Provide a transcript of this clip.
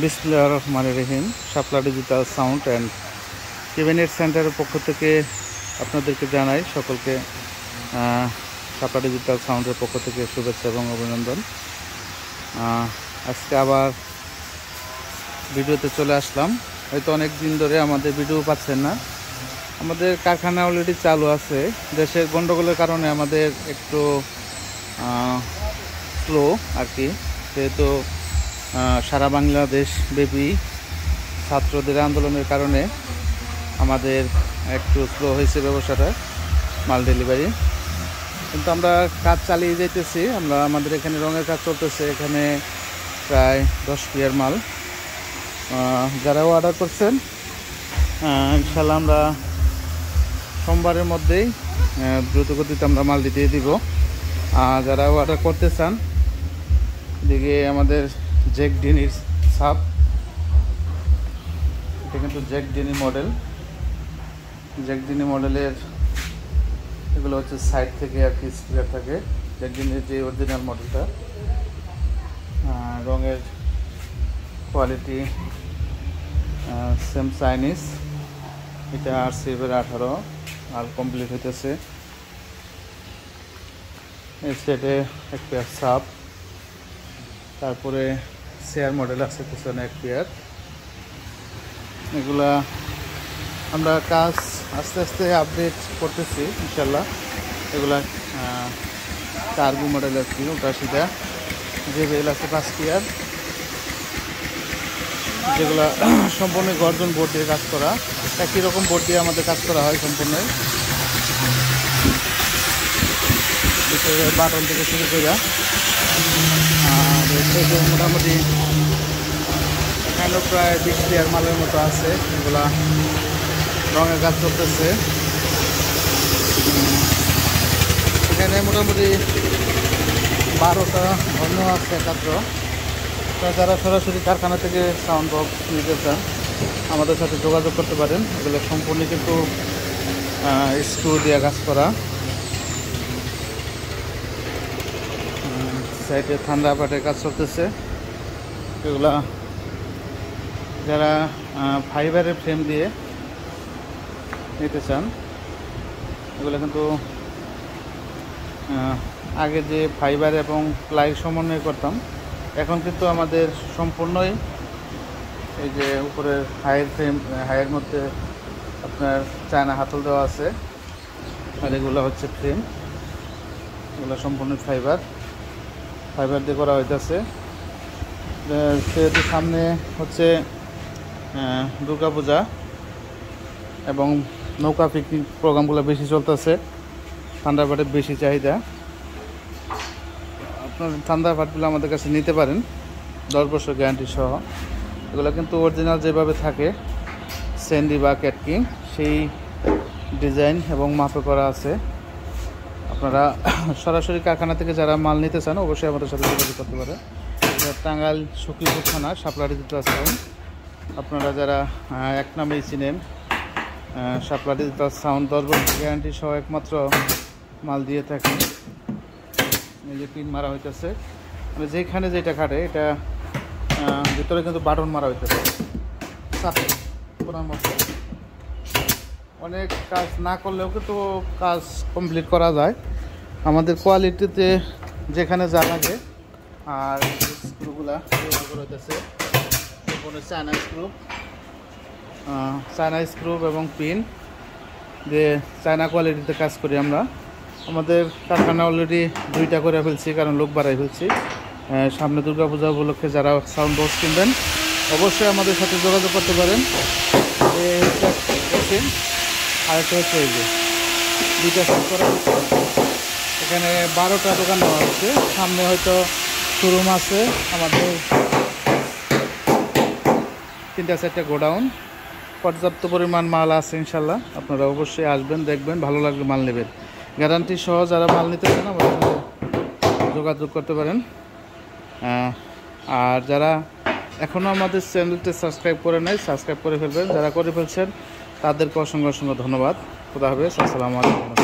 বিসমিল্লাহির রহমানির রহিম। শাপলা digital sound and event সেন্টারের পক্ষ থেকে আপনাদেরকে জানাই সকলকে শাপলা ডিজিটাল সাউন্ডের পক্ষ থেকে শুভেচ্ছা এবং অভিনন্দন। আজকে আবার ভিডিওতে চলে আসলাম। হয়তো অনেক দিন ধরে আমাদের ভিডিও পাচ্ছেন না। আমাদের কারখানা অলরেডি চালু আছে। দেশের গণ্ডগোলের কারণে আমাদের একটু স্লো আর কি, যেহেতু সারা বাংলাদেশ ব্যাপী ছাত্রদের আন্দোলনের কারণে আমাদের একটু স্লো হয়েছে ব্যবসাটা, মাল ডেলিভারি। কিন্তু আমরা কাজ চালিয়ে যাইতেছি। আমাদের এখানে রঙের কাজ চলতেছে। এখানে প্রায় 10 পিয়ার মাল। যারা অর্ডার করছেন ইনশাল্লাহ আমরা সোমবারের মধ্যেই দ্রুতগতিতে আমরা মাল দিতে দিব। যারা অর্ডার করতে চান, দিকে আমাদের জ্যাক ডিনির সাপ, এটা কিন্তু জ্যাক ডিনি মডেল। জ্যাক ডিনি মডেলের এগুলো হচ্ছে সাইড থেকে আর কি স্পিকার থাকে। জ্যাক ডিনির যে অরিজিনাল মডেলটা, রঙের কোয়ালিটি সেম চাইনিজ। এটা RCF-এর 18 আর কমপ্লিট হইতেছে। এই সেটে এক পেয়ার সাপ, তারপরে চেয়ার মডেল আছে পিছনে এক পেয়ার। এগুলা আমরা কাজ আস্তে আস্তে আপডেট করতেছি ইনশাল্লাহ। এগুলা কার্গো মডেল আর কি, ওটা সিধা JBL আছে 5 পেয়ার, যেগুলা সম্পূর্ণ গর্জন বোর্ড দিয়ে কাজ করা। একই রকম বোর্ড দিয়ে আমাদের কাজ করা হয় সম্পূর্ণই, ভিতরে বাটন থেকে শুরু করে। মোটামুটি এখানেও প্রায় 20 পেয়ার মালের মতো আছে। এগুলা রঙের কাজ চলতেছে। এখানে মোটামুটি 12টা অন্য আছে একাত্র। যারা সরাসরি কারখানা থেকে সাউন্ড বক্স নিতে চান আমাদের সাথে যোগাযোগ করতে পারেন। এগুলো সম্পূর্ণ কিন্তু স্ক্রু দিয়ে কাজ করা। সাইডে ঠান্ডা পাটের কাজ চলতেছে। এগুলা যারা ফাইবারের ফ্রেম দিয়ে নিতে চান, এগুলো কিন্তু আগে যে ফাইবার এবং প্লাই সমন্বয় করতাম, এখন কিন্তু আমাদের সম্পূর্ণই এই যে উপরের হাইয়ের ফ্রেম, হাইয়ের মধ্যে আপনার চায়না হাতল দেওয়া আছে, আর এগুলো হচ্ছে ফ্রেম। এগুলো সম্পূর্ণ ফাইবার দিয়ে করা হইতেছে। সেহেতু সামনে হচ্ছে দুর্গাপূজা এবং নৌকা পিকনিক প্রোগ্রামগুলো বেশি চলতেছে। থান্ডারবার্ডের বেশি চাহিদা। আপনার থান্ডারবার্ডগুলো আমাদের কাছে নিতে পারেন 10 বছর গ্যারান্টি সহ। এগুলো কিন্তু অরিজিনাল যেভাবে থাকে স্যান্ডি বা ক্যাটকিং, সেই ডিজাইন এবং মাপে করা আছে। আপনারা সরাসরি কারখানা থেকে যারা মাল নিতে চান অবশ্যই আমাদের সাথে যোগাযোগ করতে পারে। এটা টাঙ্গাইল সখীপুর থানা শাপলা ডিজিটাল সাউন্ড। আপনারা যারা এক নামেই চিনেন, শাপলা ডিজিটাল সাউন্ড 10 বছর গ্যারান্টি সহ একমাত্র মাল দিয়ে থাকেন। এই যে পিন মারা হইতেছে, মানে যেখানে যেটা কাটে এটা ভিতরে কিন্তু বাটন মারা হইতেছে। মধ্যে অনেক কাজ না করলেও কিন্তু কাজ কমপ্লিট করা যায় আমাদের কোয়ালিটিতে যেখানে যা লাগে। আর স্ক্রুগুলা হইতেছে চায়না স্ক্রু এবং পিন দিয়ে চায়না কোয়ালিটিতে কাজ করি আমরা। আমাদের কারখানা অলরেডি 2টা করে ফেলছি, কারণ লোক বাড়াই ফেলছি। সামনে দুর্গাপূজা উপলক্ষে যারা সাউন্ড বক্স কিনবেন অবশ্যই আমাদের সাথে যোগাযোগ করতে পারেন। আরেকটা হচ্ছে এই যে 2টা সেট করা হচ্ছে। এখানে 12টা দোকান দেওয়া হচ্ছে। সামনে হয়তো শোরুম আছে আমাদের, 3টা 4টা গোডাউন। পর্যাপ্ত পরিমাণ মাল আছে ইনশাল্লাহ। আপনারা অবশ্যই আসবেন, দেখবেন, ভালো লাগলে মাল নেবেন। গ্যারান্টি সহ যারা মাল নিতে চান আমাদের সাথে যোগাযোগ করতে পারেন। আর যারা এখনও আমাদের চ্যানেলটি সাবস্ক্রাইব করে নাই, সাবস্ক্রাইব করে ফেলবেন। যারা করে ফেলছেন তাদেরকে অসংখ্য ধন্যবাদ। খোদা হাফেজ। আসসালামু আলাইকুম।